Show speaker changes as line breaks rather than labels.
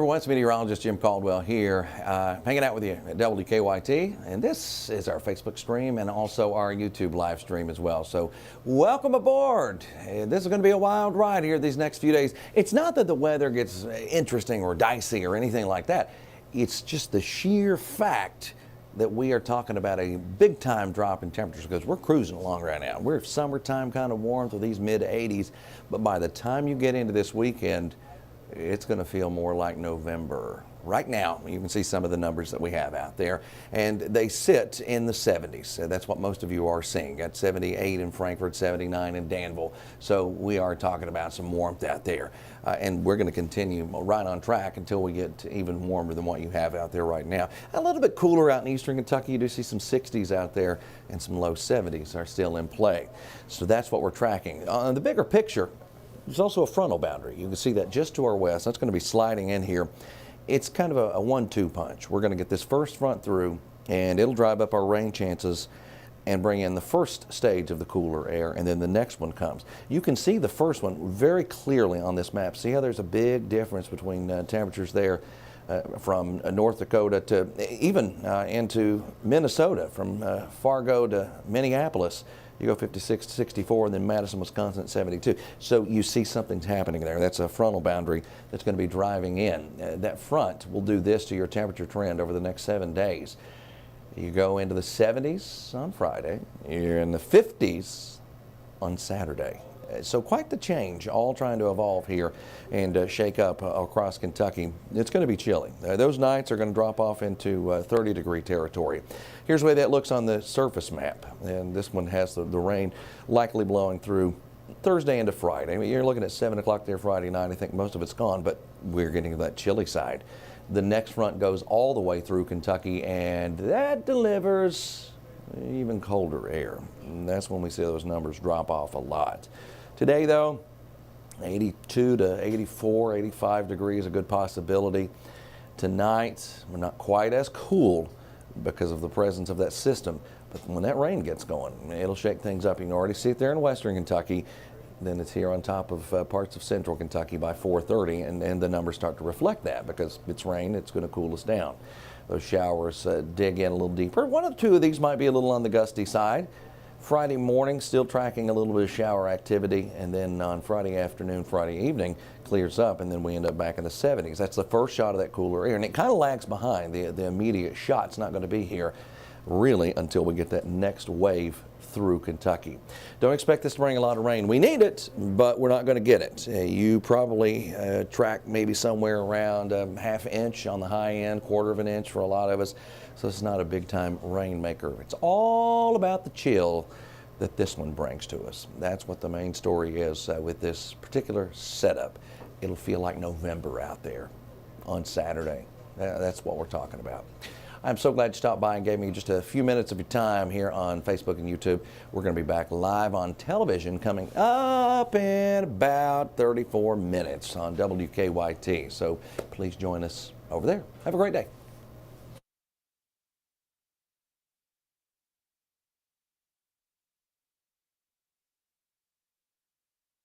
everyone, it's Meteorologist Jim Caldwell here, hanging out with you at WKYT, and this is our Facebook stream and also our YouTube live stream as well. So welcome aboard. This is going to be a wild ride here these next few days. It's not that the weather gets interesting or dicey or anything like that. It's just the sheer fact that we are talking about a big time drop in temperatures because we're cruising along right now. We're summertime kind of warmth with these mid 80s, but by the time you get into this weekend, it's going to feel more like November. Right now, you can see some of the numbers that we have out there, and they sit in the 70s. That's what most of you are seeing. Got 78 in Frankfurt, 79 in Danville. So we are talking about some warmth out there, and we're going to continue right on track until we get even warmer than what you have out there right now. A little bit cooler out in eastern Kentucky. You do see some 60s out there, and some low 70s are still in play. So that's what we're tracking. On the bigger picture, there's also a frontal boundary. You can see that just to our west. That's going to be sliding in here. It's kind of a 1-2 punch. We're going to get this first front through, and it'll drive up our rain chances and bring in the first stage of the cooler air, and then the next one comes. You can see the first one very clearly on this map. See how there's a big difference between temperatures there from North Dakota to even into Minnesota, from Fargo to Minneapolis. You go 56 to 64, and then Madison, Wisconsin at 72. So you see something's happening there. That's a frontal boundary that's going to be driving in. That front will do this to your temperature trend over the next 7 days. You go into the 70s on Friday. You're in the 50s on Saturday. So quite the change, all trying to evolve here and shake up across Kentucky. It's going to be chilly. Those nights are going to drop off into 30-degree territory. Here's the way that looks on the surface map. And this one has the rain likely blowing through Thursday into Friday. I mean, you're looking at 7 o'clock there Friday night. I think most of it's gone, but we're getting to that chilly side. The next front goes all the way through Kentucky, and that delivers even colder air. And that's when we see those numbers drop off a lot. Today, though, 82 to 84, 85 degrees, a good possibility. Tonight, we're not quite as cool because of the presence of that system. But when that rain gets going, it'll shake things up. You can already see it there in western Kentucky. Then it's here on top of parts of central Kentucky by 4:30, and the numbers start to reflect that because it's rain, it's going to cool us down. Those showers dig in a little deeper. One or two of these might be a little on the gusty side. Friday morning, still tracking a little bit of shower activity, and then on Friday afternoon, Friday evening, clears up, and then we end up back in the 70s. That's the first shot of that cooler air, and it kind of lags behind. The immediate shot's not going to be here really until we get that next wave through Kentucky. Don't expect this to bring a lot of rain. We need it, but we're not going to get it. You probably track maybe somewhere around a ½ inch on the high end, 1/4 of an inch for a lot of us. So it's not a big time rainmaker. It's all about the chill that this one brings to us. That's what the main story is with this particular setup. It'll feel like November out there on Saturday. That's what we're talking about. I'm so glad you stopped by and gave me just a few minutes of your time here on Facebook and YouTube. We're going to be back live on television coming up in about 34 minutes on WKYT. So please join us over there. Have a great day.